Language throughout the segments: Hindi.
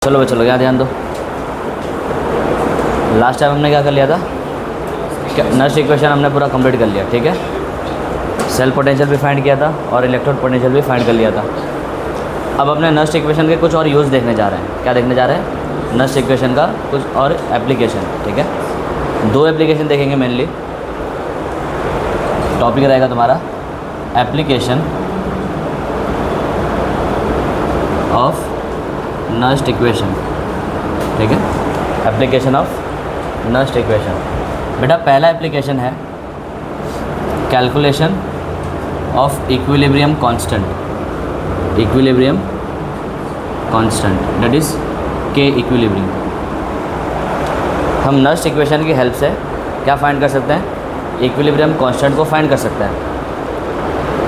चलो चलो यहाँ ध्यान दो। लास्ट टाइम हमने क्या कर लिया था, नस्ट इक्वेशन हमने पूरा कंप्लीट कर लिया, ठीक है। सेल पोटेंशियल भी फाइंड किया था और इलेक्ट्रोड पोटेंशियल भी फाइंड कर लिया था। अब अपने नस्ट इक्वेशन के कुछ और यूज़ देखने जा रहे हैं। क्या देखने जा रहे हैं? नस्ट इक्वेशन का कुछ और एप्लीकेशन, ठीक है। दो एप्लीकेशन देखेंगे मेनली। टॉपिक रहेगा तुम्हारा एप्लीकेशन ऑफ नस्ट इक्वेशन, ठीक है। Application of Nernst equation. बेटा पहला एप्लीकेशन है calculation of equilibrium constant. Equilibrium constant that is K equilibrium. हम नस्ट इक्वेशन की हेल्प से क्या फाइंड कर सकते हैं? इक्विलिब्रियम कांस्टेंट को फाइंड कर सकते हैं।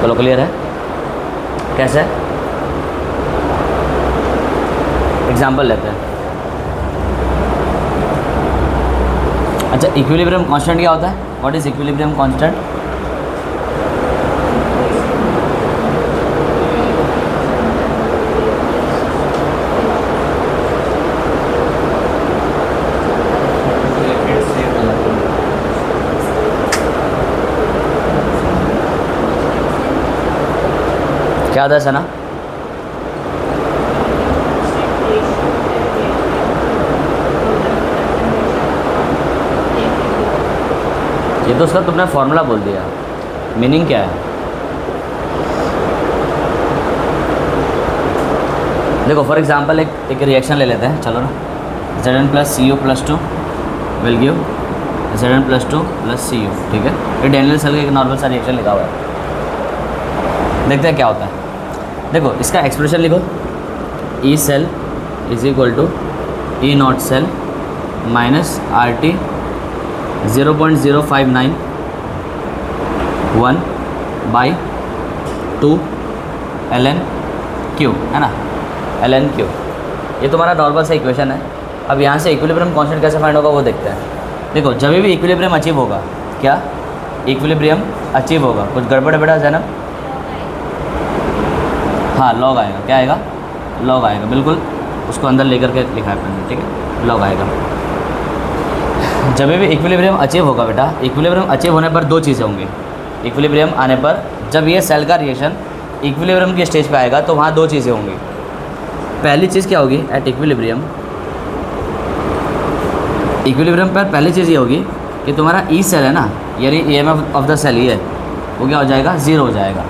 चलो क्लियर है? कैसे? एग्जाम्पल लेते हैं। अच्छा, इक्विलिब्रियम कांस्टेंट क्या होता है? What is equilibrium constant? क्या होता है सना? ये तो उसका तुमने फॉर्मूला बोल दिया, मीनिंग क्या है? देखो फॉर एग्जांपल एक रिएक्शन ले लेते हैं, चलो ना। Zn plus C U plus 2 will give Zn plus 2 plus C U, ठीक है। ये डैनियल सेल का एक नॉर्मल सा रिएक्शन लिखा हुआ है। देखते हैं क्या होता है। देखो इसका एक्सप्रेशन लिखो, E cell is equal to E naught cell minus R T 0.059 1 by 2 ln Q, है ना, ln क्यू। ये तुम्हारा नॉर्मल सा इक्वेशन है। अब यहाँ से इक्विलिब्रियम कांस्टेंट कैसे फाइंड होगा वो देखते हैं। देखो जब भी इक्विलिब्रियम अचीव होगा, क्या इक्विलिब्रियम अचीव होगा, कुछ गड़बड़ है बेटा जैनब? हाँ लॉग आएगा। क्या आएगा? लॉग आएगा, बिल्कुल उसको अंदर लेकर के लिखा है मैंने, ठीक है। लॉग आएगा जब भी इक्विलिब्रियम अचीव होगा बेटा। इक्विलिब्रियम अचीव होने पर दो चीज़ें होंगी। इक्विलिब्रियम आने पर जब ये सेल का रिएक्शन इक्विलिब्रियम की स्टेज पे आएगा तो वहाँ दो चीज़ें होंगी। पहली चीज़ क्या होगी? एट इक्विलिब्रियम, इक्विलिब्रियम पर पहली चीज़ ये होगी कि तुम्हारा ई सेल है ना, यानी EMF ऑफ द सेल ये वो क्या हो जाएगा? ज़ीरो हो जाएगा।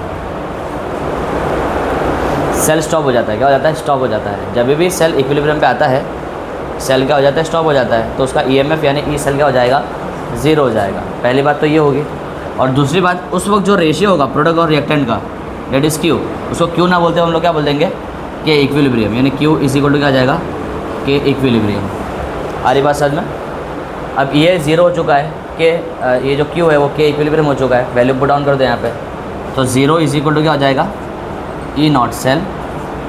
सेल स्टॉप हो जाता है। क्या हो जाता है? स्टॉप हो जाता है। जब भी सेल इक्विलिब्रियम पे आता है, सेल क्या हो जाता है? स्टॉप हो जाता है। तो उसका EMF यानी ई सेल क्या हो जाएगा? ज़ीरो हो जाएगा। पहली बात तो ये होगी। और दूसरी बात, उस वक्त जो रेशियो होगा प्रोडक्ट और रिएक्टेंट का, डेट इज़ क्यू, उसको क्यू ना बोलते हम लोग क्या बोल देंगे? के इक्विलिब्रियम, यानी क्यू इज इक्वल टू क्या आ जाएगा? के इक्विलिब्रियम। आ रही बात समझ में? अब ये ज़ीरो हो चुका है कि ये जो क्यू है वो के इक्विलिब्रियम हो चुका है। वैल्यू पुट डाउन कर दो यहाँ पे, तो ज़ीरो इज इक्वल टू क्या हो जाएगा? ई नॉट सेल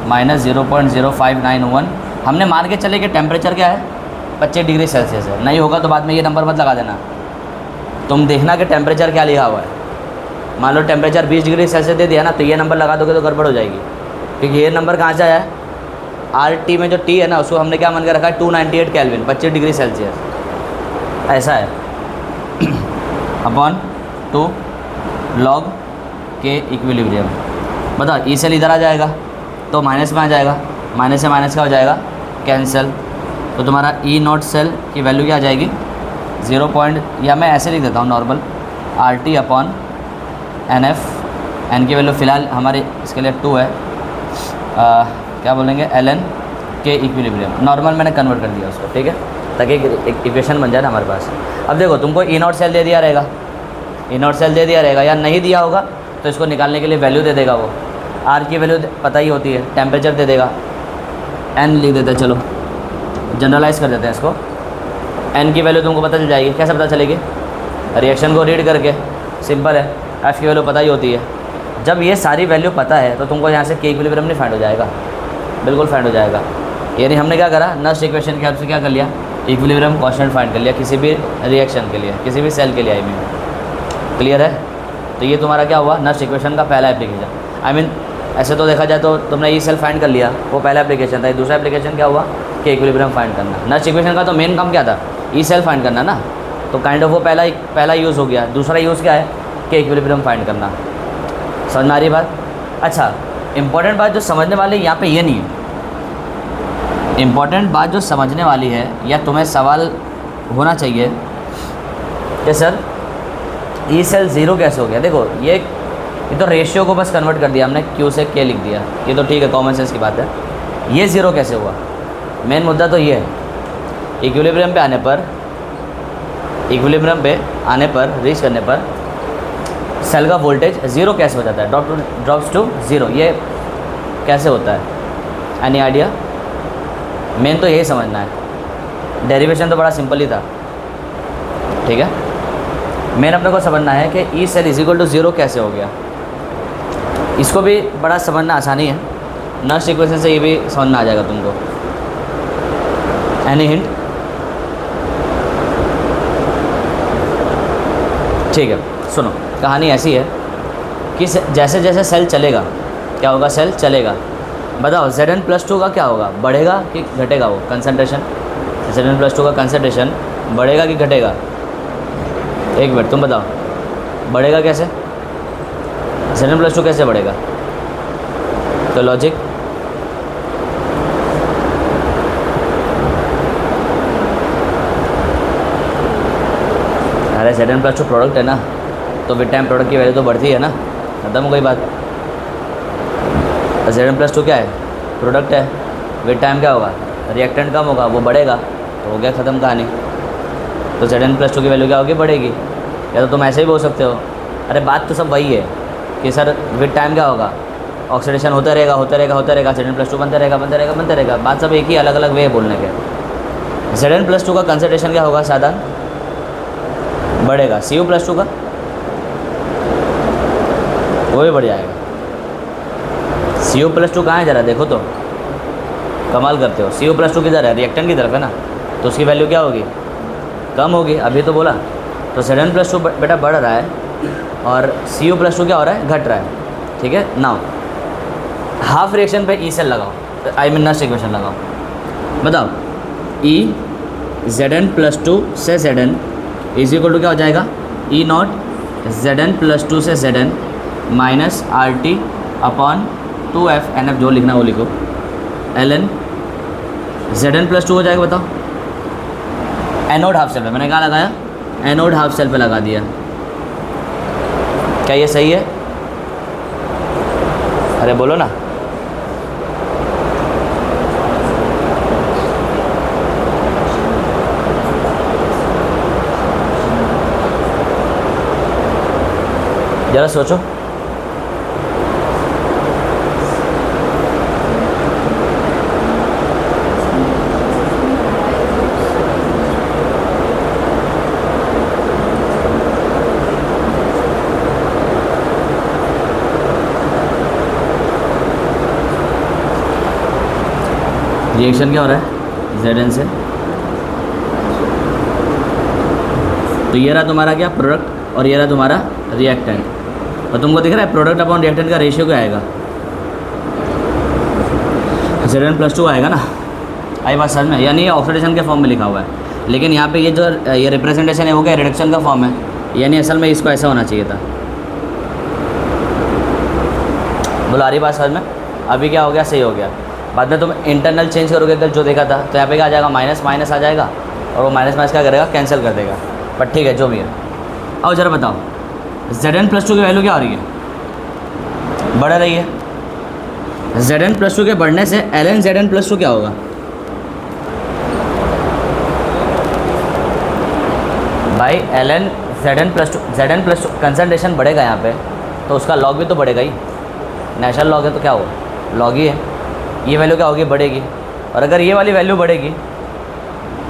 माइनस 0.0591। हमने मान के चले कि टेम्परेचर क्या है? 25 डिग्री सेल्सियस है। नहीं होगा तो बाद में ये नंबर मत लगा देना। तुम देखना कि टेम्परेचर क्या लिखा हुआ है। मान लो टेम्परेचर 20 डिग्री सेल्सियस दे दिया ना, तो ये नंबर लगा दोगे तो गड़बड़ हो जाएगी, क्योंकि ये नंबर कहाँ से आया है? आर टी में जो टी है ना, उसको हमने क्या मान के रखा है? 298 केल्विन, 25 डिग्री सेल्सियस। ऐसा है अपॉन 2 लॉग के इक्विलिब्रियम। बताओ ई सेल इधर आ जाएगा तो माइनस में आ जाएगा, माइनस से माइनस क्या हो जाएगा? कैंसिल। तो तुम्हारा ई नॉट सेल की वैल्यू क्या आ जाएगी? 0. या मैं ऐसे लिख देता हूँ normal, R T upon N F. N की वैल्यू फ़िलहाल हमारे इसके लिए 2 है। क्या बोलेंगे? ln के इक्विलिब्रियम। नॉर्मल मैंने कन्वर्ट कर दिया उसको, ठीक है, ताकि एक इक्वेशन बन जाए ना हमारे पास। अब देखो तुमको ई नॉट सेल दे दिया रहेगा, ई नॉट सेल दे दिया रहेगा, या नहीं दिया होगा तो इसको निकालने के लिए वैल्यू दे देगा वो। आर की वैल्यू पता ही होती है, टेम्परेचर दे देगा, एन लिख देते हैं। चलो जनरलाइज कर देते हैं इसको। एन की वैल्यू तुमको पता चल जाएगी। कैसे पता चलेगी? रिएक्शन को रीड करके, सिंपल है। एफ की वैल्यू पता ही होती है। जब ये सारी वैल्यू पता है तो तुमको यहाँ से के इक्विलिब्रियम नहीं फाइंड हो जाएगा? बिल्कुल फाइंड हो जाएगा। यानी हमने क्या करा? नस्ट इक्वेशन की हेल्प से क्या कर लिया? इक्विलिब्रियम कांस्टेंट फाइंड कर लिया किसी भी रिएक्शन के लिए, किसी भी सेल के लिए। आई मीन क्लियर है? तो ये तुम्हारा क्या हुआ? नस्ट इक्वेशन का पहला एप्लीकेशन। आई मीन ऐसे तो देखा जाए तो तुमने ई सेल फाइंड कर लिया, वो पहला एप्लीकेशन था। दूसरा एप्लीकेशन क्या हुआ? के इक्विलिब्रियम फाइंड करना। नस्ट इक्वेशन का तो मेन काम क्या था, ई सेल फाइंड करना ना, तो काइंड ऑफ वो पहला यूज़ हो गया। दूसरा यूज़ क्या है, के इक्विलिब्रियम फाइंड करना। समझ में आ रही बात? अच्छा, इंपॉर्टेंट बात जो समझने वाली यहाँ पे ये नहीं है, इंपॉर्टेंट बात जो समझने वाली है या तुम्हें सवाल होना चाहिए कि सर ई सेल ज़ीरो कैसे हो गया। देखो ये तो रेशियो को बस कन्वर्ट कर दिया हमने, क्यू से के लिख दिया, ये तो ठीक है, कॉमन सेंस की बात है। ये ज़ीरो कैसे हुआ, मेन मुद्दा तो ये है, इक्विलिब्रियम पे आने पर रीच करने पर सेल का वोल्टेज ज़ीरो कैसे हो जाता है, ड्रॉप्स टू ज़ीरो, ये कैसे होता है, एनी आइडिया? मेन तो यही समझना है, डेरिवेशन तो बड़ा सिंपल ही था, ठीक है। मेन अपने को समझना है कि E cell is equal to zero कैसे हो गया। इसको भी बड़ा समझना आसानी है, नस्ट इक्वेशन से ये भी समझ में आ जाएगा तुमको। Any hint? ठीक है, सुनो, कहानी ऐसी है कि जैसे जैसे सेल चलेगा क्या होगा, सेल चलेगा, बताओ Zn+2 का क्या होगा, बढ़ेगा कि घटेगा? वो कंसंट्रेशन Zn+2 का कंसंट्रेशन बढ़ेगा कि घटेगा? एक मिनट, तुम बताओ, बढ़ेगा कैसे? Zn+2 कैसे बढ़ेगा? तो लॉजिक अरे Zn+2 प्रोडक्ट है ना, तो विद टाइम प्रोडक्ट की वैल्यू तो बढ़ती है ना, खत्म हो गई बात। Zn+2 क्या है, प्रोडक्ट है, विद टाइम क्या होगा, रिएक्टेंट कम होगा, वो बढ़ेगा, तो हो गया ख़त्म कहानी। तो Zn+2 की वैल्यू क्या होगी, बढ़ेगी। या तो तुम ऐसे ही बोल सकते हो, अरे बात तो सब वही है कि सर विद टाइम क्या होगा, ऑक्सीडेशन होता रहेगा Zn+2 बनता रहेगा, बात सब एक ही, अलग अलग वे है बोलने के। Zn+2 का कंसंट्रेशन क्या होगा, साधारण बढ़ेगा, Cu+2 का वो भी बढ़ जाएगा। Cu+2 कहाँ है ज़रा देखो तो, कमाल करते हो। Cu+2 किधर है, रिएक्टेंट की तरफ है ना, तो उसकी वैल्यू क्या होगी, कम होगी, अभी तो बोला। तो Zn+2 बेटा बढ़ रहा है और Cu+2 क्या हो रहा है, घट रहा है, ठीक है। नाउ हाफ रिएक्शन पे ई सेल लगाओ, आई मीन नस्ट इक्वेशन लगाओ, बताओ ई Zn+2 से Zn इज इक्वल टू क्या हो जाएगा, E0 Zn+2 से Zn minus RT upon 2F NF, जो लिखना वो लिखो, ln Zn+2 हो जाएगा। बताओ एनोड हाफ सेल पे, मैंने कहा लगाया, एनोड हाफ सेल पे लगा दिया, क्या ये सही है? अरे बोलो ना, ज़रा सोचो। रिएक्शन क्या हो रहा है Zn से, तो ये रहा तुम्हारा क्या, प्रोडक्ट, और ये रहा तुम्हारा रिएक्टेंट, और तुमको दिख रहा है प्रोडक्ट अपॉन रिएक्टेंट का रेशियो क्या आएगा, Zn+2 आएगा ना। आई बात समझ में? यानी ये ऑक्सीडेशन के फॉर्म में लिखा हुआ है, लेकिन यहाँ पे ये जो ये रिप्रेजेंटेशन है वो क्या, रिडक्शन का फॉर्म है, यानी असल में इसको ऐसा होना चाहिए था। बोला आ रही बात समझ में? अभी क्या हो गया, सही हो गया। बाद में तुम इंटरनल चेंज करोगे कल जो देखा था, तो यहाँ पे क्या आ जाएगा, माइनस माइनस आ जाएगा, और वो माइनस माइनस क्या करेगा, कैंसिल कर देगा। बट ठीक है, जो भी है। अब जरा बताओ Zn+2 की वैल्यू क्या हो रही है, बढ़ रही है। Zn+2 के बढ़ने से ln Zn+2 क्या होगा, भाई ln Zn+2 कंसंट्रेशन बढ़ेगा यहाँ पे, तो उसका लॉग भी तो बढ़ेगा ही, नेचुरल लॉग है तो क्या होगा, लॉग ही है। ये वैल्यू क्या होगी, बढ़ेगी, और अगर ये वाली वैल्यू बढ़ेगी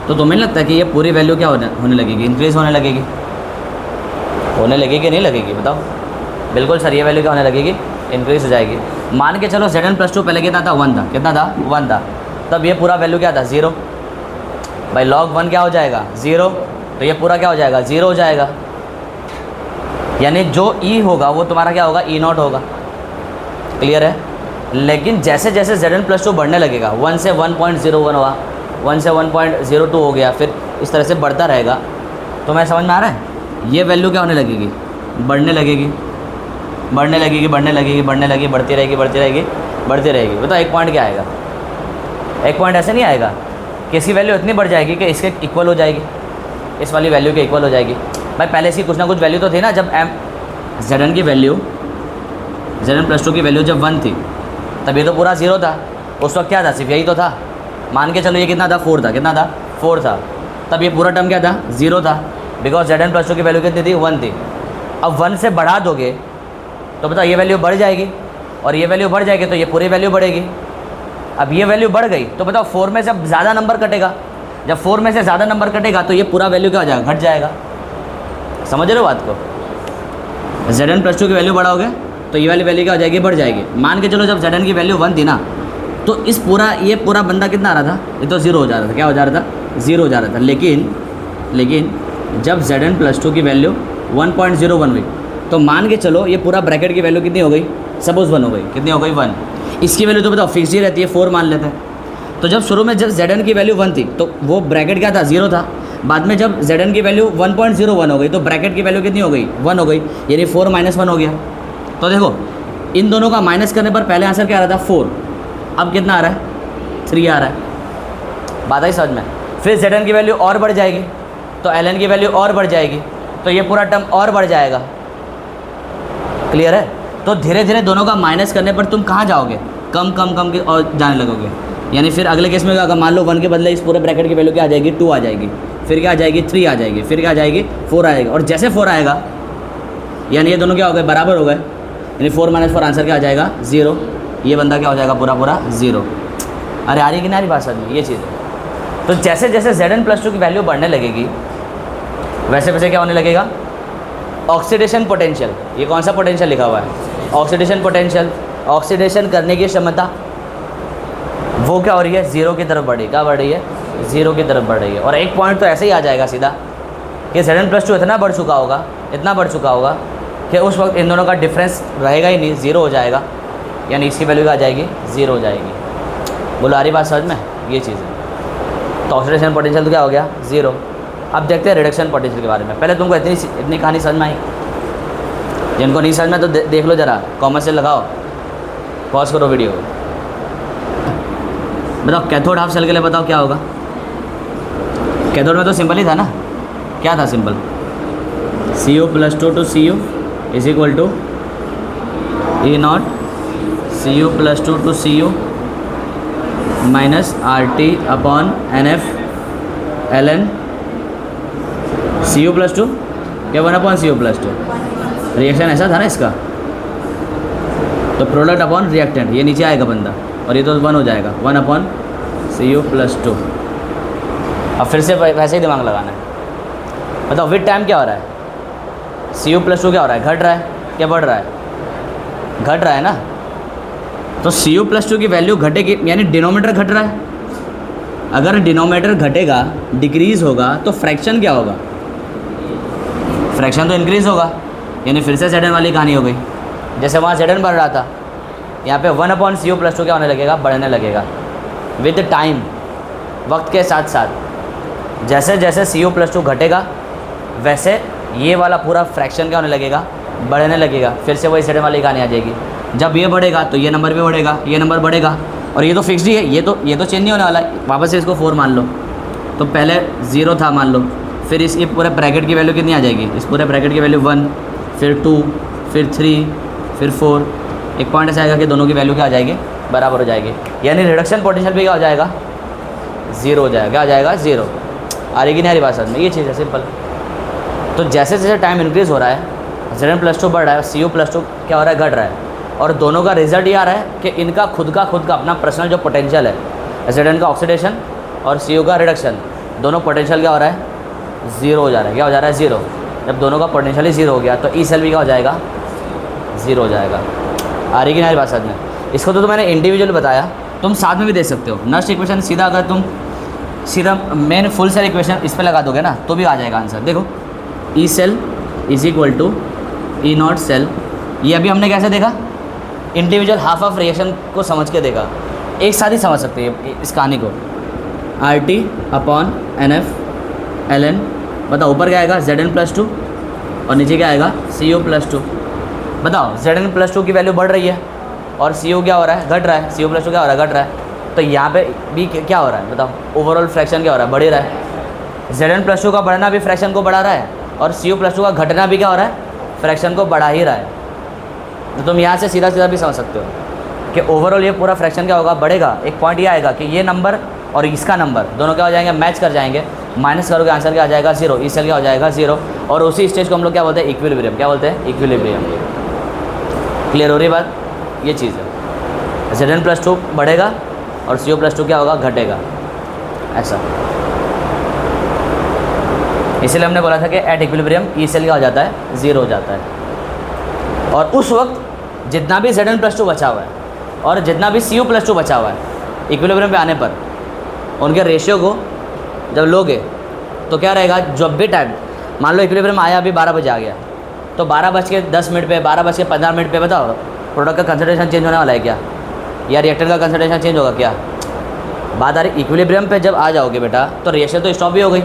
तो तुम्हें लगता है कि ये पूरी वैल्यू क्या होने लगेगी, इंक्रीज़ होने लगेगी नहीं लगेगी, बताओ। बिल्कुल सर, ये वैल्यू क्या होने लगेगी, इंक्रीज़ हो जाएगी। मान के चलो Zn+2 पहले कितना था, 1 था, कितना था, 1 था, तब ये पूरा वैल्यू क्या था, 0। भाई log 1 क्या हो जाएगा, 0, तो ये पूरा क्या हो जाएगा, 0 हो जाएगा। यानी जो E होगा वो तुम्हारा क्या होगा, E0 होगा। क्लियर है? लेकिन जैसे जैसे Zn+2 बढ़ने लगेगा, 1 से 1.01 हुआ, 1 से 1.02 हो गया, फिर इस तरह से बढ़ता रहेगा। तो मैं समझ में आ रहा है, ये वैल्यू क्या होने लगेगी, बढ़ने लगेगी, बढ़ने लगेगी, बढ़ने लगेगी, बढ़ने लगेगी, बढ़ती रहेगी, बढ़ती रहेगी, बढ़ती रहेगी। बताओ एक पॉइंट क्या आएगा, एक पॉइंट ऐसे नहीं आएगा कि इसकी वैल्यू इतनी बढ़ जाएगी कि इसके इक्वल हो जाएगी, इस वाली वैल्यू के इक्वल हो जाएगी। भाई पहले इसकी कुछ ना कुछ वैल्यू तो थी ना, जब Zn की वैल्यू, Zn+2 की वैल्यू जब 1 थी तब ये तो पूरा 0 था। उस वक्त क्या था, सिर्फ यही तो था। मान के चलो ये कितना था, 4 था, कितना था, 4 था। तब ये पूरा टर्म क्या था, 0 था, बिकॉज Zn+2 की वैल्यू कितनी थी, 1 थी। अब 1 से बढ़ा दोगे तो बताओ ये वैल्यू बढ़ जाएगी, और ये वैल्यू बढ़ जाएगी तो ये पूरी वैल्यू बढ़ेगी। अब ये वैल्यू बढ़ गई तो बताओ 4 में से अब ज़्यादा नंबर कटेगा, जब 4 में से ज़्यादा नंबर कटेगा तो ये पूरा वैल्यू क्या हो जाएगा, घट जाएगा। समझ रहे हो बात को, Zn+2 की वैल्यू बढ़ाओगे तो ये वाली वैल्यू क्या हो जाएगी, बढ़ जाएगी। मान के चलो जब Zn की वैल्यू 1 थी ना, तो इस पूरा ये पूरा बंदा कितना आ रहा था, ये तो 0 हो जा रहा था, क्या हो जा रहा था, 0 हो जा रहा था। लेकिन जब Zn+2 की वैल्यू 1.01 हुई तो मान के चलो ये पूरा ब्रैकेट की वैल्यू कितनी हो गई, सपोज 1 हो गई, कितनी हो गई, 1। इसकी वैल्यू तो बताओ फिक्स ही रहती है, 4 मान लेते हैं। तो जब शुरू में जब Zn की वैल्यू 1 थी तो वो ब्रैकेट क्या था, 0 था। बाद में जब Zn की वैल्यू 1.01 हो गई तो ब्रैकेट की वैल्यू कितनी हो गई, 1 हो गई, यानी 4 - 1 हो गया। तो देखो इन दोनों का माइनस करने पर पहले आंसर क्या आ रहा था, 4, अब कितना आ रहा है, 3 आ रहा है। बात आई समझ में। फिर Zn की वैल्यू और बढ़ जाएगी तो Ln की वैल्यू और बढ़ जाएगी, तो ये पूरा टर्म और बढ़ जाएगा। क्लियर है। तो धीरे धीरे दोनों का माइनस करने पर तुम कहाँ जाओगे, कम कम कम के और जाने लगोगे। यानी फिर अगले केस में अगर मान लो 1 के बदले इस पूरे ब्रैकेट की वैल्यू क्या आ जाएगी, 2 आ जाएगी, फिर क्या आ जाएगी, 3 आ जाएगी, फिर क्या आ जाएगी, 4 आएगा। और जैसे 4 आएगा यानी ये दोनों क्या हो गए, बराबर हो गए, यानी 4 - 4 आंसर क्या आ जाएगा, 0। ये बंदा क्या हो जाएगा, पूरा पूरा 0। अरे आ रही कि नहीं आ रही बात समझ में, ये चीज़ है। तो जैसे जैसे Zn+2 की वैल्यू बढ़ने लगेगी वैसे वैसे क्या होने लगेगा, ऑक्सीडेशन पोटेंशियल। ये कौन सा पोटेंशियल लिखा हुआ है, ऑक्सीडेशन पोटेंशियल। ऑक्सीडेशन करने की क्षमता वो क्या हो रही है, 0 की तरफ बढ़ रही है। क्या बढ़ रही है, 0 की तरफ बढ़ रही है। और एक पॉइंट तो ऐसे ही आ जाएगा सीधा कि Zn+2 इतना बढ़ चुका होगा, इतना बढ़ चुका होगा कि उस वक्त इन दोनों का डिफरेंस रहेगा ही नहीं, 0 हो जाएगा। यानी इसकी वैल्यू क्या आ जाएगी, 0 हो जाएगी। बोलो आ रही बात समझ में, ये चीज़ है। तो ऑक्सीडेशन पोटेंशियल तो क्या हो गया, 0। अब देखते हैं रिडक्शन पोटेंशियल के बारे में। पहले तुमको इतनी कहानी समझ में आई, जिनको नहीं समझ में तो देख लो ज़रा, कॉमर्स से लगाओ, पॉज करो वीडियो। बताओ कैथोड हाफ सेल के लिए बताओ क्या होगा। कैथोड में तो सिंपल ही था ना, क्या था simple, Cu+2 to Cu is equal to E0 Cu+2 to Cu minus RT/NF ln Cu+2 क्या 1/Cu+2। रिएक्शन ऐसा था ना इसका, तो प्रोडक्ट अपॉन रिएक्टेंट, ये नीचे आएगा बंदा और ये तो 1 हो जाएगा, 1/Cu+2। अब फिर से वैसे ही दिमाग लगाना है। बताओ विद टाइम क्या हो रहा है, Cu+2 क्या हो रहा है, घट रहा है क्या बढ़ रहा है, घट रहा है ना। तो Cu+2 की वैल्यू घटेगी, यानी डिनोमीटर घट रहा है। अगर डिनोमीटर घटेगा, डिक्रीज़ होगा, तो फ्रैक्शन क्या होगा, फ्रैक्शन तो इंक्रीज़ होगा। यानी फिर से Zn वाली कहानी हो गई। जैसे वहाँ Zn बढ़ रहा था, यहाँ पे 1/Cu+2 क्या होने लगेगा, बढ़ने लगेगा विद टाइम, वक्त के साथ साथ। जैसे जैसे Cu+2 घटेगा वैसे ये वाला पूरा फ्रैक्शन क्या होने लगेगा, बढ़ने लगेगा। फिर से वही Zn वाली कहानी आ जाएगी। जब ये बढ़ेगा तो ये नंबर भी बढ़ेगा, ये नंबर बढ़ेगा, और ये तो फिक्स्ड ही है, ये तो चेंज नहीं होने वाला है। वापस से इसको 4 मान लो, तो पहले 0 था मान लो, फिर इस ये पूरे ब्रैकेट की वैल्यू कितनी आ जाएगी, इस पूरे ब्रैकेट की वैल्यू 1, फिर 2, फिर 3, फिर 4। एक पॉइंट ऐसा आएगा कि दोनों की वैल्यू क्या आ जाएगी, बराबर हो जाएगी। यानी रिडक्शन पोटेंशियल भी क्या हो जाएगा, 0 हो जाएगा। क्या आ जाएगा, 0। आ रही कि नहीं आ रही बात समझ में, ये चीज़ है सिंपल। तो जैसे जैसे टाइम इंक्रीज़ हो रहा है, Zn+2 बढ़ रहा है, Cu+2 क्या हो रहा है, घट रहा है। और दोनों का रिजल्ट ये आ रहा है कि इनका खुद का अपना पर्सनल जो पोटेंशियल है, Zn का ऑक्सीडेशन और Cu का रिडक्शन, दोनों पोटेंशियल क्या हो रहा है, 0 हो जा रहा है। क्या हो जा रहा है, 0। जब दोनों का पोटेंशियल ही 0 हो गया तो ई सेल भी क्या हो जाएगा, 0 हो जाएगा। आ रही कि नहीं बात समझ में। इसको तो मैंने इंडिविजुअल बताया, तुम साथ में भी दे सकते हो। नस्ट इक्वेशन सीधा अगर तुम सीधा मेन फुल सेल इक्वेशन इस पर लगा दोगे ना तो भी आ जाएगा आंसर। देखो E cell is equal to E0 cell, ये अभी हमने कैसे देखा, इंडिविजुअल हाफ ऑफ रिएक्शन को समझ के देखा। एक साथ ही समझ सकते हैं इस कहानी को। RT अपॉन NF ln, बताओ ऊपर क्या आएगा Zn+2 और नीचे क्या आएगा Cu+2। बताओ Zn+2 की वैल्यू बढ़ रही है और Cu क्या हो रहा है, घट रहा है। Cu+2 क्या हो रहा है, घट रहा है। तो यहाँ पे भी क्या हो रहा है बताओ, ओवरऑल फ्रैक्शन क्या हो रहा है, बढ़ ही रहा है। Zn+2 का बढ़ना भी फ्रैक्शन को बढ़ा रहा है और Cu+2 का घटना भी क्या हो रहा है, फ्रैक्शन को बढ़ा ही रहा है। तो तुम यहाँ से सीधा सीधा भी समझ सकते हो कि ओवरऑल ये पूरा फ्रैक्शन क्या होगा, बढ़ेगा। एक पॉइंट ये आएगा कि ये नंबर और इसका नंबर दोनों क्या हो जाएंगे, मैच कर जाएंगे। माइनस करोगे आंसर क्या आ जाएगा, 0। ई सेल क्या हो जाएगा, 0। और उसी स्टेज को हम लोग क्या बोलते हैं, इक्विलिब्रियम। क्या बोलते हैं, इक्विलिब्रियम। क्लियर हो रही बात, ये चीज़ है। Zn+2 बढ़ेगा और Cu+2 क्या होगा, घटेगा, ऐसा। इसीलिए हमने बोला था कि एट इक्विलिब्रियम ई सेल क्या हो जाता है, 0 हो जाता है। और उस वक्त जितना भी Zn+2 बचा हुआ है और जितना भी Cu+2 बचा हुआ है, इक्विलिब्रियम पे आने पर उनके रेशियो को जब लोगे तो क्या रहेगा, जब भी टाइम मान लो इक्विलिब्रियम आया अभी 12 बजे आ गया, तो 12:10 पे 12:15 पे बताओ प्रोडक्ट का कंसंट्रेशन चेंज होने वाला है क्या, या रिएक्टर का कंसंट्रेशन चेंज होगा क्या। बात आ रही इक्विलिब्रियम पे जब आ जाओगे बेटा तो रिएक्शन तो स्टॉप भी हो गई,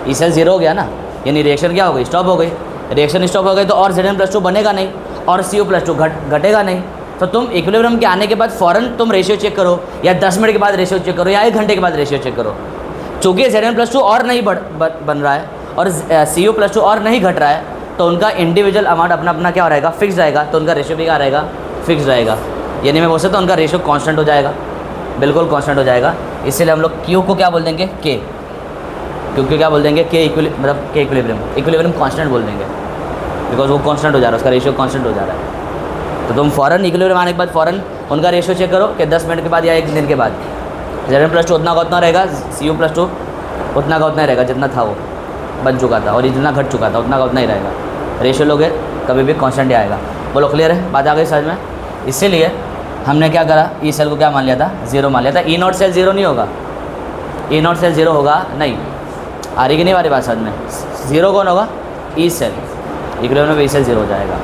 ई सेल 0 हो गया ना, यानी रिएक्शन क्या हो गई, स्टॉप हो गई। रिएक्शन स्टॉप हो गई तो और Zn+2 बनेगा नहीं और Cu+2 घटेगा नहीं। तो तुम इक्विलिब्रियम के आने के बाद फ़ौरन तुम रेशियो चेक करो, या 10 मिनट के बाद रेशियो चेक करो, या 1 घंटे के बाद रेशियो चेक करो। चूँकि Zn+2 और नहीं बन रहा है और Cu+2 और नहीं घट रहा है, तो उनका इंडिविजुअल अमाउंट अपना अपना क्या रहेगा, फिक्स रहेगा। तो उनका रेशियो भी क्या रहेगा, फिक्स रहेगा। यानी मैं बोल सकता हूँ उनका रेशियो कांस्टेंट हो जाएगा, बिल्कुल कांस्टेंट हो जाएगा। इसीलिए हम लोग Q को क्या बोल देंगे, K। क्योंकि क्या बोल देंगे, K मतलब K इक्विलिब्रियम कांस्टेंट बोल देंगे, बिकॉज वो कांस्टेंट हो जा रहा है, उसका रेशियो कांस्टेंट हो जा रहा है। तो तुम फ़ौरन इक्विलिब्रियम आने के बाद फ़ौरन उनका रेशियो चेक करो कि 10 मिनट के बाद या 1 दिन के बाद Zn+2 उतना का उतना रहेगा, Cu+2 उतना का उतना ही रहेगा जितना था वो बन चुका था, और जितना घट चुका था उतना का उतना ही रहेगा। रेशियो लोगे कभी भी कांस्टेंट ही आएगा। बोलो क्लियर है, बात आ गई समझ में। इसीलिए हमने क्या करा, ई सेल को क्या मान लिया था, 0 मान लिया था। E0 सेल 0 नहीं होगा, E0 सेल 0 होगा नहीं। आ रही कि नहीं हमारी बात समझ में। 0 कौन होगा, ई सेल। इक्विलिब्रियम में ई सेल 0 हो जाएगा,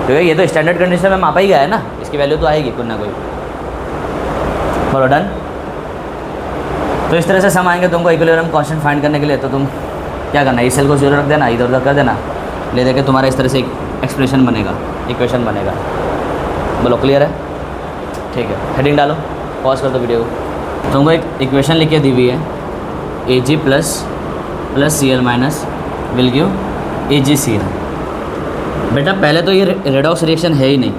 क्योंकि ये तो स्टैंडर्ड कंडीशन में मापा ही गया है ना, इसकी वैल्यू तो आएगी कोई ना कोई। बोलो डन। तो इस तरह से सम आएंगे तुमको इक्विलिब्रियम कांस्टेंट फाइंड करने के लिए। तो तुम क्या करना, ई सेल को 0 रख देना, इधर उधर कर देना, ले देके तुम्हारा इस तरह से एक्सप्रेशन बनेगा, इक्वेशन बनेगा। बोलो क्लियर है, ठीक है। हेडिंग डालो, पॉज कर दो वीडियो को। तुमको एक इक्वेशन लिख के दी हुई है, Ag plus Cl minus will give AgCl। बेटा पहले तो ये रेडॉक्स रिएक्शन है ही नहीं,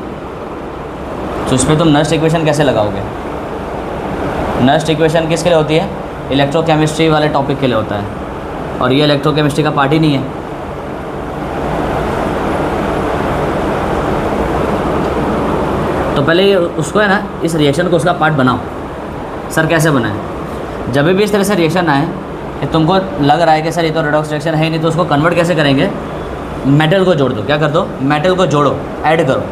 तो इस पर तुम नस्ट इक्वेशन कैसे लगाओगे। नस्ट इक्वेशन किसके लिए होती है, इलेक्ट्रोकेमिस्ट्री वाले टॉपिक के लिए होता है, और ये इलेक्ट्रोकेमिस्ट्री का पार्ट ही नहीं है। तो पहले ये उसको है ना, इस रिएक्शन को उसका पार्ट बनाओ। सर कैसे बनाए, जब भी इस तरह से रिएक्शन आए कि तुमको लग रहा है कि सर ये तो रेडॉक्स रिएक्शन है ही नहीं, तो उसको कन्वर्ट कैसे करेंगे, मेटल को जोड़ दो। क्या कर दो, मेटल को जोड़ो, ऐड करो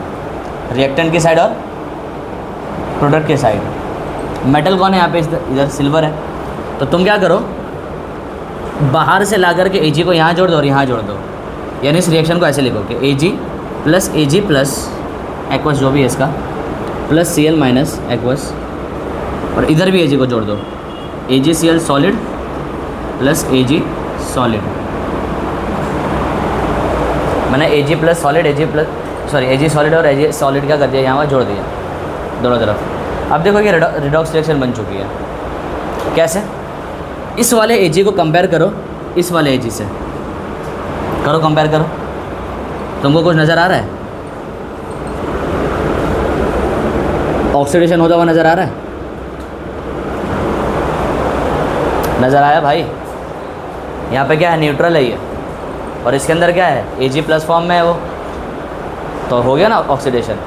रिएक्टेंट की साइड और प्रोडक्ट की साइड। मेटल कौन है यहाँ पे, इधर सिल्वर है। तो तुम क्या करो, बाहर से ला करके Ag को यहाँ जोड़ दो और यहाँ जोड़ दो। यानी इस रिएक्शन को ऐसे लिखो कि Ag प्लस एक्वस जो भी है इसका प्लस Cl माइनस एक्वस, और इधर भी Ag को जोड़ दो, AgCl solid plus Ag solid. मैंने Ag plus solid Ag solid और Ag सॉलिड क्या कर दिया, यहाँ पर जोड़ दिया दोनों तरफ। अब देखो ये रिडॉक्स रिएक्शन बन चुकी है। कैसे, इस वाले Ag को कंपेयर करो इस वाले Ag से, करो कंपेयर करो। तुमको कुछ नज़र आ रहा है, ऑक्सीडेशन होता हुआ नज़र आ रहा है, नज़र आया भाई। यहाँ पे क्या है, न्यूट्रल है ये, और इसके अंदर क्या है, Ag प्लस फॉर्म में है वो, तो हो गया ना ऑक्सीडेशन।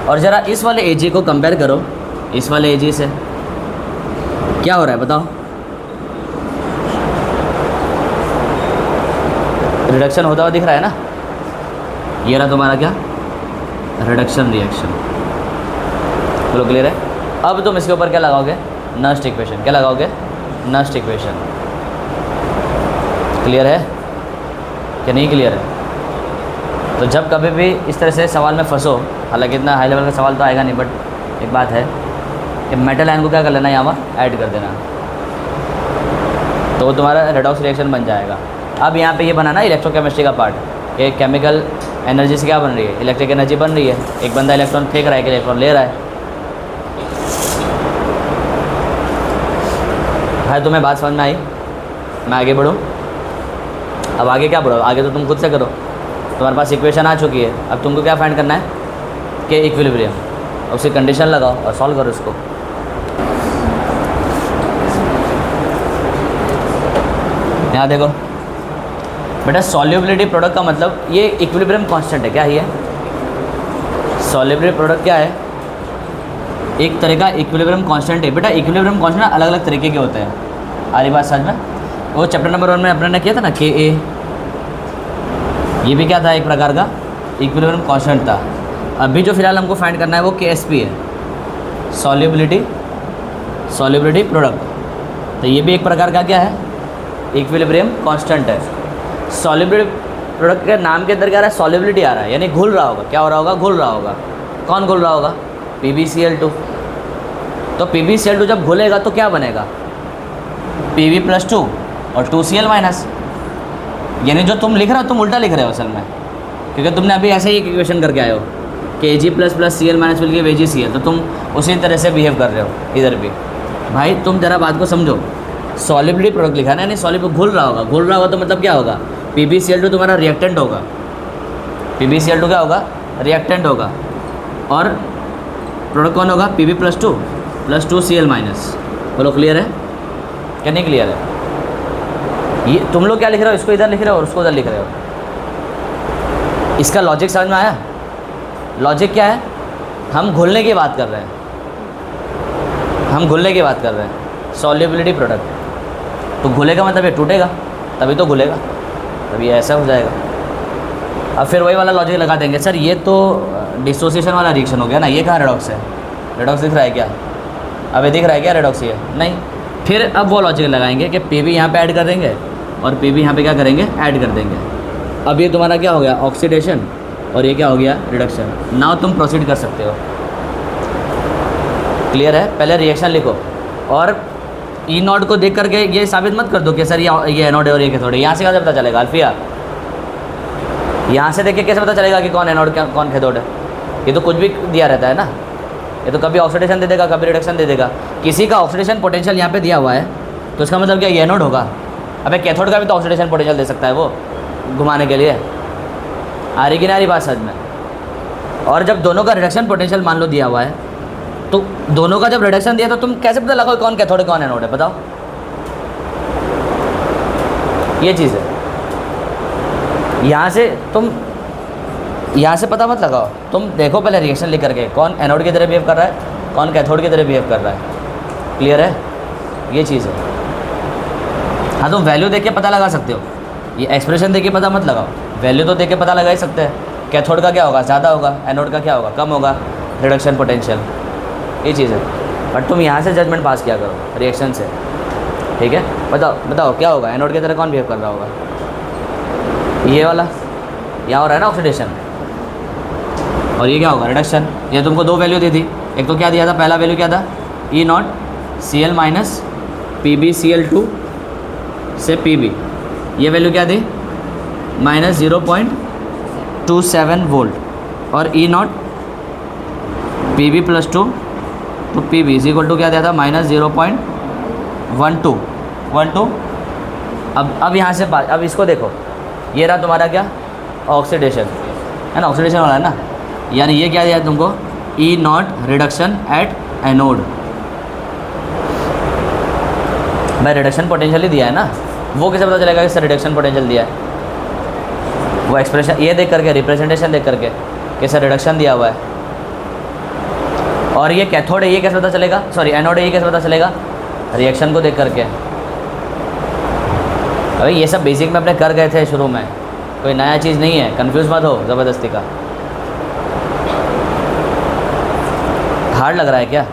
और ज़रा इस वाले Ag को कंपेयर करो इस वाले Ag से, क्या हो रहा है बताओ, रिडक्शन होता हुआ दिख रहा है ना। ये रहा तुम्हारा क्या, रिडक्शन रिएक्शन। बोलो क्लियर है। अब तुम इसके ऊपर क्या लगाओगे, नस्ट इक्वेशन। क्या लगाओगे, नस्ट इक्वेशन। क्लियर है कि नहीं क्लियर है। तो जब कभी भी इस तरह से सवाल में फंसो, हालांकि इतना हाई लेवल का सवाल तो आएगा नहीं, बट एक बात है कि मेटल आयन को क्या कर लेना, यहाँ पर ऐड कर देना। तो वो तुम्हारा रेडॉक्स रिएक्शन बन जाएगा। अब यहाँ पे ये बना ना इलेक्ट्रोकेमिस्ट्री का पार्ट, ये केमिकल एनर्जी से क्या बन रही है, इलेक्ट्रिक एनर्जी बन रही है। एक बंदा इलेक्ट्रॉन फेंक रहा है, एक इलेक्ट्रॉन ले रहा है। भाई तुम्हें बात समझ में आई? मैं आगे बढ़ूँ? अब आगे क्या बढ़ो, आगे तो तुम खुद से करो। तुम्हारे पास इक्वेशन आ चुकी है, अब तुमको क्या फाइंड करना है कि इक्विलिब्रियम, उसकी कंडीशन लगाओ और सॉल्व करो इसको। यहाँ देखो बेटा, सॉल्युबिलिटी प्रोडक्ट का मतलब ये इक्विलिब्रियम कांस्टेंट है। क्या ये सॉल्युबिलिटी प्रोडक्ट क्या है? एक तरह का इक्विलिब्रियम कांस्टेंट है। बेटा इक्विलिब्रियम कांस्टेंट अलग अलग तरीके के होते हैं। आ रही बात समझ में? वो चैप्टर नंबर 1 में अपने ने किया था ना के ए, ये भी क्या था, एक प्रकार का इक्विलिब्रियम कांस्टेंट था। अभी जो फिलहाल हमको फाइंड करना है वो के एस पी है, सॉल्युबिलिटी प्रोडक्ट। तो ये भी एक प्रकार का क्या है, इक्विलिब्रियम कांस्टेंट है। सॉल्युबिलिटी प्रोडक्ट के नाम के अंदर क्या आ रहा है, सॉल्युबिलिटी आ रहा है, यानी घुल रहा होगा। क्या हो रहा होगा, घुल रहा होगा। कौन घुल रहा होगा, PbCl2। तो PbCl2 जब घुलेगा तो क्या बनेगा, Pb+2 और 2Cl-। यानी जो तुम लिख रहे हो तुम उल्टा लिख रहे हो असल में, क्योंकि तुमने अभी ऐसे ही एक इक्वेशन करके आए हो कि Ag++Cl- मिल के VgCl, तो तुम उसी तरह से बिहेव कर रहे हो इधर भी। भाई तुम जरा बात को समझो, सॉल्युबिलिटी प्रोडक्ट लिखा है ना, यानी सॉल्युबल घुल रहा होगा। घुल रहा होगा तो मतलब क्या होगा, PbCl2 तुम्हारा रिएक्टेंट होगा। PbCl2 क्या होगा, रिएक्टेंट होगा। और प्रोडक्ट कौन होगा, Pb+2 + 2Cl-। बोलो क्लियर है क्या, नहीं क्लियर है? ये तुम लोग क्या लिख रहे हो, इसको इधर लिख रहे हो और उसको उधर लिख रहे हो। इसका लॉजिक समझ में आया? लॉजिक क्या है, हम घुलने की बात कर रहे हैं, हम घुलने की बात कर रहे हैं। सॉल्युबिलिटी प्रोडक्ट तो घुलेगा मतलब ये टूटेगा, तभी तो घुलेगा, तभी ऐसा हो जाएगा। अब फिर वही वाला लॉजिक लगा देंगे, सर ये तो डिसोसिएशन वाला रिएक्शन हो गया ना, ये कहाँ रेडॉक्स है, रेडॉक्स दिख रहा है क्या, अब ये दिख रहा है क्या रेडॉक्स, ये नहीं। फिर अब वो लॉजिक लगाएंगे कि Pb यहाँ पे ऐड कर देंगे और Pb यहाँ पे क्या करेंगे, ऐड कर देंगे। अब ये तुम्हारा क्या हो गया, ऑक्सीडेशन, और ये क्या हो गया, रिडक्शन। नाउ तुम प्रोसीड कर सकते हो। क्लियर है? पहले रिएक्शन लिखो और E0 को देख करके ये साबित मत कर दो कि सर ये एनोड है और ये कैथोड है। यहाँ से कैसे पता चलेगा अल्फिया, यहाँ से देख के कैसे पता चलेगा कि कौन एनोड कौन कैथोड है? ये तो कुछ भी दिया रहता है ना, ये तो कभी ऑक्सीडेशन दे देगा, कभी रिडक्शन दे देगा। किसी का ऑक्सीडेशन पोटेंशियल यहाँ पे दिया हुआ है तो इसका मतलब क्या, ये एनोड होगा। अबे कैथोड का भी तो ऑक्सीडेशन पोटेंशियल दे सकता है वो घुमाने के लिए। आ रही कि नहीं आ रही बात समझ में? और जब दोनों का रिडक्शन पोटेंशियल मान लो दिया हुआ है, तो दोनों का जब रिडक्शन दिया तो तुम कैसे पता लगाओ कौन कैथोड है कौन एनोड है, बताओ? ये चीज़ है। यहाँ से तुम यहाँ से पता मत लगाओ, तुम देखो पहले रिएक्शन लिख करके कौन एनोड की तरह बिहेव कर रहा है, कौन कैथोड की तरह बिहेव कर रहा है। क्लियर है? ये चीज़ है। हाँ तुम वैल्यू देख के पता लगा सकते हो, ये एक्सप्रेशन देख के पता मत लगाओ, वैल्यू तो देख के पता लगा ही सकते हैं। कैथोड का क्या होगा, ज़्यादा होगा, एनोड का क्या होगा, कम होगा रिडक्शन पोटेंशियल। ये चीज़ है। बट तुम यहाँ से जजमेंट पास किया करो रिएक्शन से, ठीक है? बताओ क्या होगा, एनोड की तरह कौन बिहेव कर रहा होगा, ये वाला यहाँ हो रहा है ना ऑक्सीडेशन, और ये क्या होगा, रिडक्शन। ये तुमको दो वैल्यू दी थी, एक तो क्या दिया था, पहला वैल्यू क्या था, E0 Cl- PbCl2 से Pb, ये वैल्यू क्या थी, -0.27 वोल्ट, और E0 Pb+2 to Pb is equal to क्या दिया था, -0.12। अब यहाँ से अब इसको देखो, ये रहा तुम्हारा क्या, ऑक्सीडेशन है ना, ऑक्सीडेशन वाला है ना, यानी ये क्या दिया तुमको, E0 रिडक्शन एट एनोड। मैं रिडक्शन पोटेंशियल ही दिया है ना, वो कैसे पता चलेगा कि सर रिडक्शन पोटेंशियल दिया है, वो एक्सप्रेशन ये देख करके, रिप्रेजेंटेशन देख करके कि सर रिडक्शन दिया हुआ है। और ये कैथोड है, ये कैसे पता चलेगा, सॉरी एनोड है, ये कैसे पता चलेगा, रिएक्शन को देख करके। अभी ये सब बेसिक में अपने कर गए थे शुरू में, कोई नया चीज़ नहीं है, कंफ्यूज मत हो ज़बरदस्ती का। हार्ड लग रहा है क्या?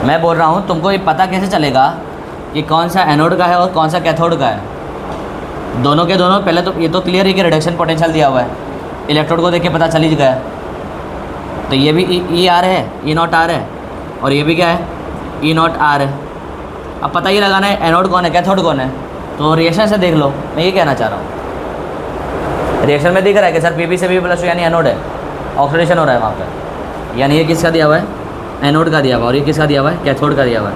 मैं बोल रहा हूँ तुमको ये पता कैसे चलेगा कि कौन सा एनोड का है और कौन सा कैथोड का है। दोनों के दोनों, पहले तो ये तो क्लियर है कि रिडक्शन पोटेंशियल दिया हुआ है, इलेक्ट्रोड को देख के पता चल ही गया। तो ये भी E R है, E0 R है, और ये भी क्या है, E0 R है। अब पता ही लगाना है एनोड कौन है कैथोड कौन है, तो रिएक्शन से देख लो। मैं ये कहना चाह रहा हूँ, रिएक्शन में दिख रहा है कि सर Pb से Pb+ यानी एनोड है, ऑक्सीडेशन हो रहा है वहाँ पर, यानी ये किसका दिया हुआ है, एनोड का दिया हुआ, और ये किसका दिया हुआ है, कैथोड का दिया हुआ है।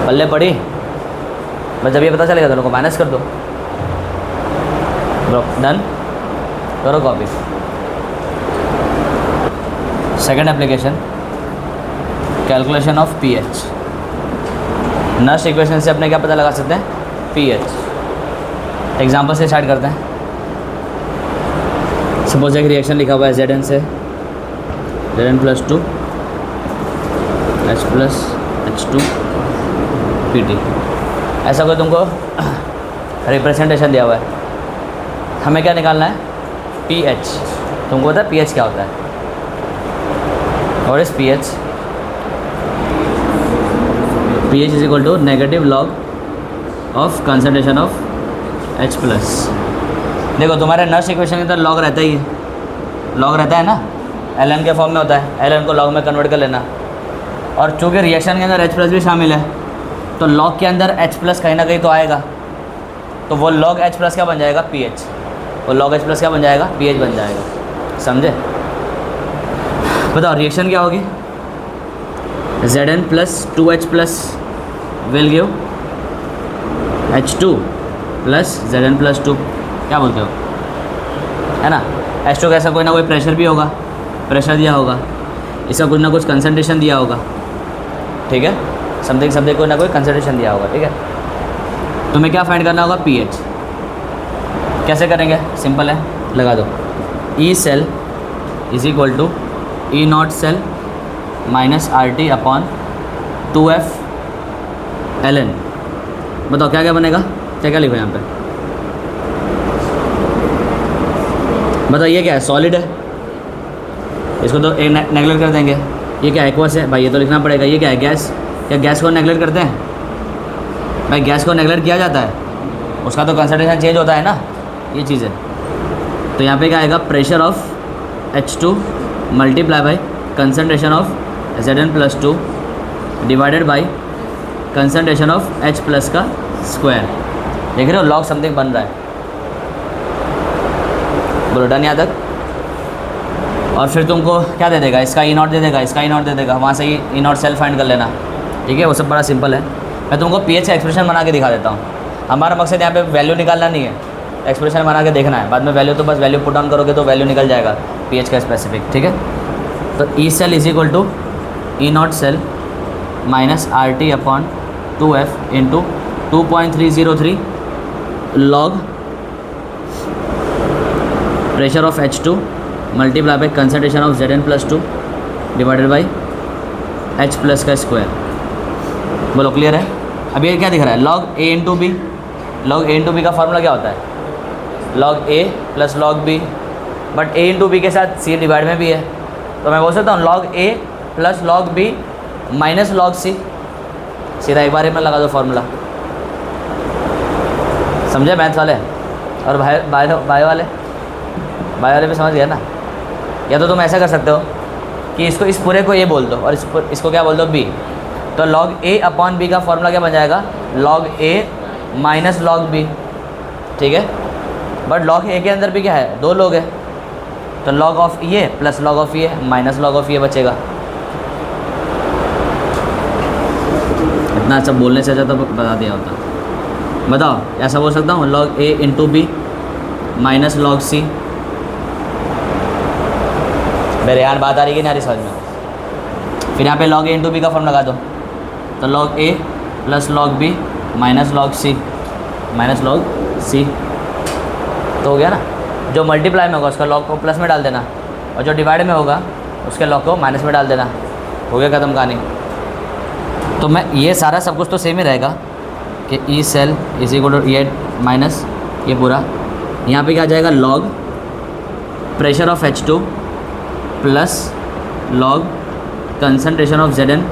पल्ले पड़ी, बस जब ये पता चलेगा दोनों को माइनस कर दो। डन, करो copy. Second application, calculation of pH. Nernst equation से अपने क्या पता लगा सकते हैं, पीएच। एग्जांपल से स्टार्ट करते हैं। सपोज एक रिएक्शन लिखा हुआ है Zn से Zn+2 H+H2 Pt, ऐसा कोई तुमको रिप्रेजेंटेशन दिया हुआ है। हमें क्या निकालना है, पीएच। तुमको पता है पीएच क्या होता है, और इस pH is equal to negative log of concentration of H+। देखो तुम्हारे नर्स इक्वेशन के अंदर लॉग रहता ही है, लॉग रहता है ना, ln के फॉर्म में होता है, ln को लॉग में कन्वर्ट कर लेना। और चूँकि रिएक्शन के अंदर H+ भी शामिल है, तो लॉग के अंदर H+ कहीं ना कहीं तो आएगा, तो वो लॉग H+ क्या बन जाएगा, pH। वो लॉग H+ क्या बन जाएगा, pH बन जाएगा। समझे? बताओ रिएक्शन क्या होगी, Zn+2H+ will give H2 + Zn+2। क्या बोलते हो, है ना। H2 का ऐसा कोई ना कोई प्रेशर भी होगा, प्रेशर दिया होगा, इसका कुछ ना कुछ कंसंट्रेशन दिया होगा, ठीक है, समथिंग कोई ना कोई कंसंट्रेशन दिया होगा, ठीक है। तुम्हें क्या फाइंड करना होगा, पीएच। कैसे करेंगे, सिंपल है, लगा दो। E cell is equal to E0 cell minus RT upon 2F ln। बताओ क्या क्या बनेगा, क्या क्या लिखो यहाँ पे, बताओ ये क्या है, सॉलिड है, इसको तो एक नेगलेक्ट कर देंगे। ये क्या एक्वस है भाई, ये तो लिखना पड़ेगा। ये क्या है, गैस। क्या गैस को नेगलेक्ट करते हैं भाई, गैस को नेगलेक्ट किया जाता है, उसका तो कंसंट्रेशन चेंज होता है ना, ये चीज़ है। तो यहाँ पे क्या आएगा, pressure of H2 multiply by concentration of Zn+2 divided by concentration of H+ का स्क्वायर। देख रहे हो, लॉग समथिंग बन रहा है। बोलो डन यहाँ तक। और फिर तुमको क्या दे देगा, इसका E0 दे देगा, इसका E0 दे देगा, वहाँ से ही E0 सेल फाइंड कर लेना, ठीक है। वो सब बड़ा सिंपल है। मैं तुमको पीएच का एक्सप्रेशन बना के दिखा देता हूँ। हमारा मकसद यहाँ पे वैल्यू निकालना नहीं है, एक्सप्रेशन बना के देखना है। बाद में वैल्यू तो बस वैल्यू पुट ऑन करोगे तो वैल्यू निकल जाएगा पीएच का स्पेसिफिक, ठीक है। तो E cell is equal to E0 cell minus RT upon 2F into 2.303 log pressure of H2 multiply by concentration of Zn+2 divided by H+ का स्क्वायर। बोलो क्लियर है। अब ये क्या दिख रहा है, log A into B. Log A into B का फार्मूला क्या होता है, log A plus log B, but A into B के साथ C डिवाइड में भी है, तो मैं बोल सकता हूँ log A plus log B minus log C। सीधा एक बार में लगा दो फार्मूला। समझे मैथ वाले और बायो वाले भी समझ गया ना। या तो तुम ऐसा कर सकते हो कि इसको, इस पूरे को A बोल दो और इसको क्या बोल दो B। तो लॉग A अपॉन B का फार्मूला क्या बन जाएगा, log A minus log B, ठीक है। बट लॉग A के अंदर भी क्या है, दो लोग है, तो लॉग ऑफ ये प्लस लॉग ऑफ ये माइनस लॉग ऑफ ये बचेगा। इतना अच्छा बोलने से अच्छा तो बता दिया होता। बताओ ऐसा बोल सकता हूँ, log A into B minus log C। मेरे यार बात आ रही है नहीं आ रही समझ में। फिर यहाँ पे log A इंटू बी का फॉर्म लगा दो, तो log A plus log B minus log C minus log C, तो हो गया ना। जो मल्टीप्लाई में होगा उसका log को प्लस में डाल देना, और जो डिवाइड में होगा उसके log को माइनस में डाल देना, हो गया ख़त्म कहानी। तो मैं ये सारा सब कुछ तो सेम ही रहेगा कि E cell is equal to ये माइनस ये पूरा, यहाँ पे क्या आ जाएगा, log pressure of H2 plus log concentration of Zn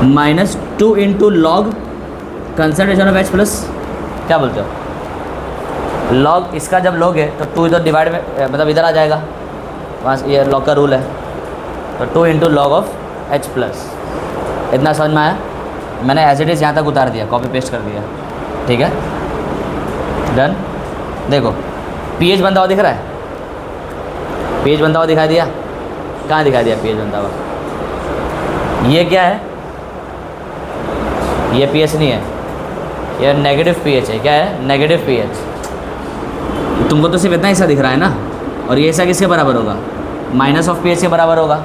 minus 2 into log concentration of H+। क्या बोलते हो, log इसका जब लोगे तो 2 इधर डिवाइड में मतलब इधर आ जाएगा, वहाँ ये log का रूल है, तो 2 इंटू लॉग ऑफ H+। इतना समझ में आया? मैंने एज इट इज़ यहाँ तक उतार दिया, कॉपी पेस्ट कर दिया, ठीक है, डन। देखो पीएच बनता हुआ दिख रहा है, पीएच बनता हुआ दिखाई दिया, कहाँ दिखाई दिया पीएच बनता हुआ? ये क्या है? ये पीएच नहीं है, ये नेगेटिव पीएच है। क्या है? Negative pH. तुमको तो सिर्फ इतना हिस्सा दिख रहा है ना, और ये हिस्सा किसके बराबर होगा? माइनस ऑफ पीएच के बराबर होगा।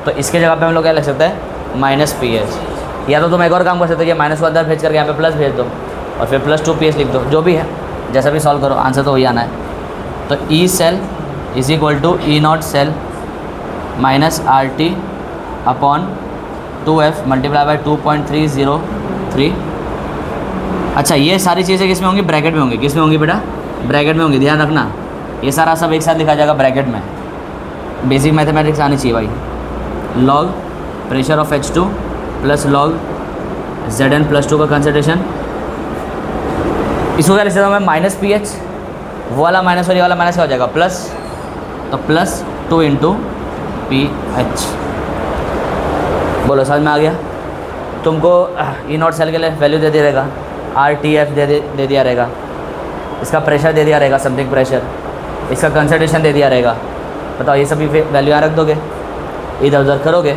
तो इसके जगह पे हम लोग क्या लिख सकते हैं? Minus pH. या तो तुम एक और काम कर सकते हो, ये माइनस को अंदर भेज करके यहाँ पे प्लस भेज दो और फिर प्लस 2 पीएच लिख दो, जो भी है, जैसा भी सॉल्व करो, आंसर तो वही आना है। तो E cell is equal to E naught cell minus R T upon 2f multiply by 2.303। अच्छा, ये सारी चीज़ें किस में होंगी? ब्रैकेट में होंगी। किस में होंगी बेटा? ब्रैकेट में होंगी, ध्यान रखना। ये सारा सब एक साथ लिखा जाएगा ब्रैकेट में। बेसिक मैथमेटिक्स आनी चाहिए भाई। Log pressure of H2 plus log Zn+2 का कंसंट्रेशन। इसको क्या लिख सकता हूँ मैं? माइनस पी एच, वो वाला माइनस और ये वाला माइनस क्या हो जाएगा? प्लस। तो प्लस 2 इंटू पी एच। बोलो समझ में आ गया? तुमको ई नॉट सेल के लिए वैल्यू दे दिया रहेगा, RTF दे दिया रहेगा, इसका प्रेशर दे दिया रहेगा, समथिंग प्रेशर, इसका कंसंट्रेशन दे दिया रहेगा। बताओ, ये सभी वैल्यू यहाँ रख दोगे, इधर उधर करोगे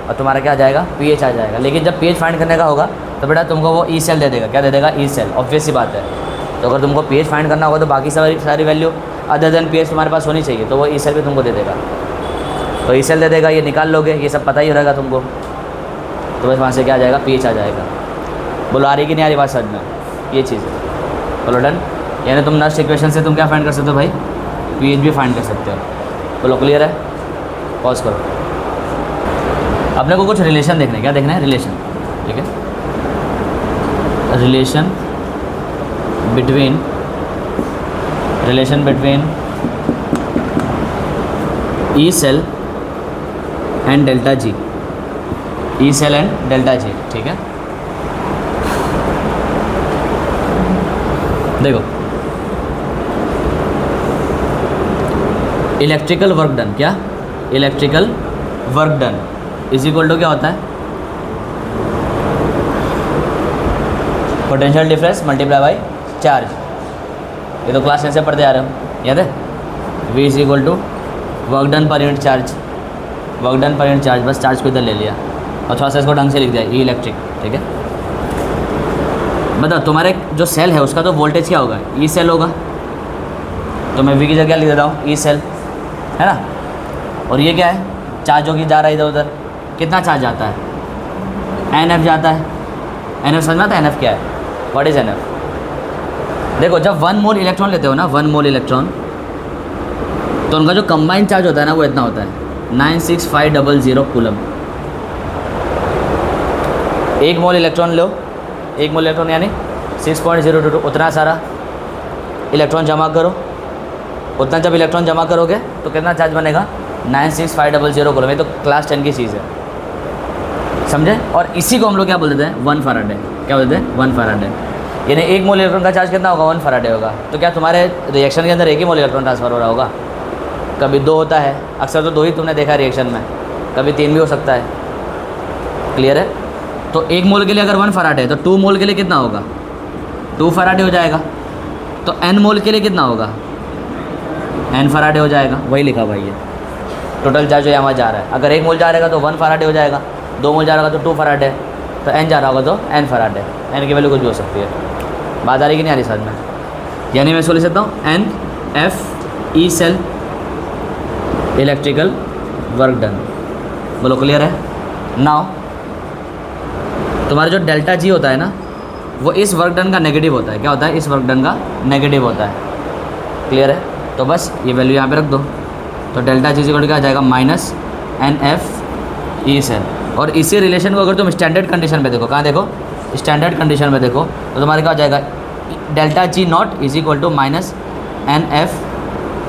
और तुम्हारा क्या आ जाएगा? पीएच आ जाएगा। लेकिन जब पीएच फाइंड करने का होगा तो बेटा तुमको वो ई सेल दे देगा। क्या दे देगा? E cell. ऑब्वियस सी बात है। तो अगर तुमको पीएच फाइंड करना होगा तो बाकी सारी वैल्यू अदर देन पीएच तुम्हारे पास होनी चाहिए, तो वो ई सेल भी तुमको दे देगा। तो ई सेल दे देगा, ये निकाल लोगे, ये सब पता ही रहेगा तुमको। तो बस वहाँ से क्या आ जाएगा? पीएच आ जाएगा। बोलो आ रही कि नहीं आ रही बात समझ में? ये चीज़ है। बोलो डन। यानी तुम नेक्स्ट इक्वेशन से तुम क्या फाइंड कर सकते हो भाई? पीएच भी फाइंड कर सकते हो। बोलो क्लियर है? पॉज करो। अपने को कुछ रिलेशन देखना है। क्या देखना है? रिलेशन, ठीक है। Relation between E cell and delta G. E cell and delta G, ठीक है। देखो, इलेक्ट्रिकल वर्क डन, क्या? Electrical work done is equal to क्या होता है? Potential difference multiply by charge. ये तो क्लास 10 से पढ़ते आ रहे हो, याद है? V is equal to work done per unit charge. Work done per unit charge, बस चार्ज को इधर ले लिया और थोड़ा सा इसको ढंग से लिख दिया, ई इलेक्ट्रिक, ठीक है। बताओ, तुम्हारे जो सेल है उसका तो वोल्टेज क्या होगा? ई सेल होगा। तो मैं V की जगह लिख देता हूँ, ई सेल, है ना। और ये क्या है? चार्ज जो कि जा रहा है इधर उधर। कितना चार्ज जाता है? NF जाता है। NF समझ में आता है? NF क्या है? What is NF? देखो, जब 1 मोल इलेक्ट्रॉन लेते हो ना, 1 मोल इलेक्ट्रॉन, तो उनका जो कंबाइंड चार्ज होता है ना, वो इतना होता है, 96500 कूलम। 1 मोल इलेक्ट्रॉन लो, 1 मोल इलेक्ट्रॉन यानी 6.022, उतना सारा इलेक्ट्रॉन जमा करो। उतना जब इलेक्ट्रॉन जमा करोगे तो कितना चार्ज बनेगा? 96500 कूलम। ये तो क्लास 10 की चीज़ है, समझे। और इसी को हम लोग क्या बोल देते हैं? 1 फैराडे। क्या बोलते हैं? 1 फैराडे। यानी 1 मोल इलेक्ट्रॉन का चार्ज कितना होगा? 1 फैराडे होगा। तो क्या तुम्हारे रिएक्शन के अंदर 1 ही मोल इलेक्ट्रॉन ट्रांसफर हो रहा होगा? कभी 2 होता है, अक्सर तो 2 ही तुमने देखा है रिएक्शन में, कभी 3 भी हो सकता है। क्लियर है? तो 1 मोल के लिए अगर 1 फैराडे है तो 2 मोल के लिए कितना होगा? 2 फैराडे हो जाएगा। तो n मोल के लिए कितना होगा? n फैराडे हो जाएगा। वही लिखा भाई, ये टोटल चार्ज जो यहाँ जा रहा है। अगर 1 मोल जा रहेगा तो 1 फैराडे हो जाएगा, 2 मोल जा रहा होगा तो 2 फैराडे, तो n जा रहा होगा तो n फैराडे। n की वैल्यू कुछ भी हो सकती है। बात आ रही कि नहीं आ रही समझ में? यानी मैं इसको लिख सकता हूँ NF E cell electrical work done. बोलो क्लियर है? नाउ तुम्हारा जो डेल्टा जी होता है ना, वो इस वर्क डन का नेगेटिव होता है। क्या होता है? इस वर्क डन का नेगेटिव होता है। क्लियर है? तो बस ये वैल्यू यहाँ पे रख दो। तो डेल्टा जी इक्वल क्या आ जाएगा? Minus NF E cell. और इसी रिलेशन को अगर तुम स्टैंडर्ड कंडीशन में देखो, कहाँ देखो? स्टैंडर्ड कंडीशन में देखो, तो तुम्हारे क्या हो जाएगा? Delta G naught is equal to minus NF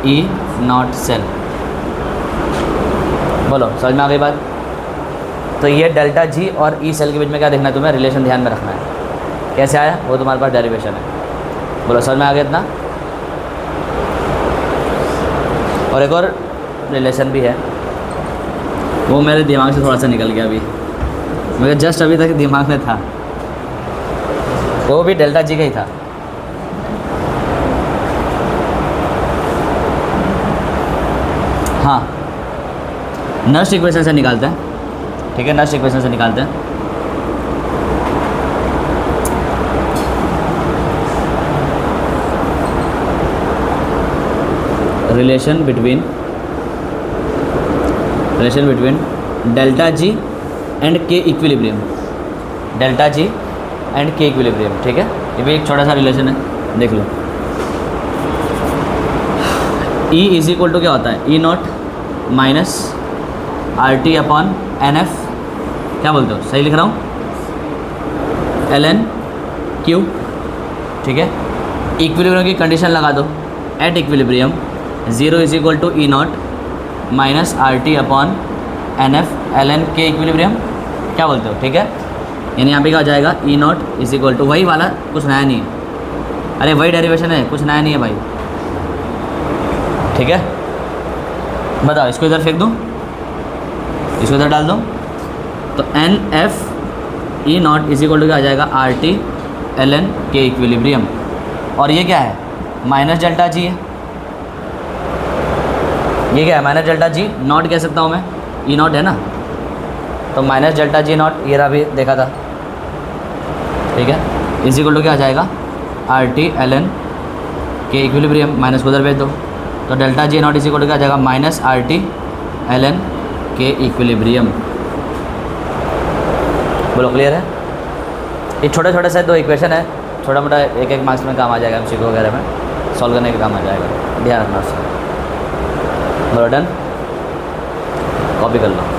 E naught cell. बोलो समझ में आ गई बात? तो ये डेल्टा जी और ई सेल के बीच में क्या देखना है तुम्हें? रिलेशन ध्यान में रखना है। कैसे आया? वो तुम्हारे पास डेरिवेशन है। बोलो समझ में आ गया इतना? और एक और रिलेशन भी है, वो मेरे दिमाग से थोड़ा सा निकल गया अभी। मेरे जस्ट अभी तक दिमाग में था, वो भी डेल्टा जी का ही था। हाँ, नर्स्ट इक्वेशन से निकालते हैं, ठीक है, नर्स्ट इक्वेशन से निकालते हैं। Relation between delta G and के इक्विलिब्रियम, डेल्टा जी एंड के इक्विलिब्रियम, ठीक है, ये भी एक छोटा सा रिलेशन है, देख लो। E इज इक्वल टू क्या होता है, E naught minus R T upon N F, क्या बोलते हो, सही लिख रहा हूँ, एल एन क्यू, ठीक है। इक्विलिब्रियम की कंडीशन लगा दो, at equilibrium 0 is equal to E naught minus R T upon N F L N K equilibrium, क्या बोलते हो, ठीक है। यानी यहाँ पे क्या हो जाएगा, ई नॉट इज इक्वल टू वही वाला, कुछ नया नहीं है, अरे वही डेरिवेशन है, कुछ नया नहीं है भाई, ठीक है। बताओ, इसको इधर फेंक दूँ, इसको इधर डाल दो, तो N F E naught is equal to क्या आ जाएगा, R T L N K equilibrium, और ये क्या है, माइनस डेल्टा जी है, ये क्या है, माइनस डेल्टा जी नॉट कह सकता हूँ मैं, ई नॉट है ना, तो माइनस डेल्टा जी नॉट, ये रहा भी देखा था, ठीक है, इज इक्वल टू क्या आ जाएगा, R T L N K equilibrium, minus को उधर भेज दो, तो delta G naught is equal to क्या आ जाएगा, minus R T L N K equilibrium. बोलो क्लियर है। ये छोटे छोटे से दो इक्वेशन है, छोटा मोटा एक एक मार्क्स में काम आ जाएगा, एमसीक्यू वगैरह में सॉल्व करने का काम आ जाएगा, ध्यान रखना उससे। बोलो डन, कॉपी कर लो।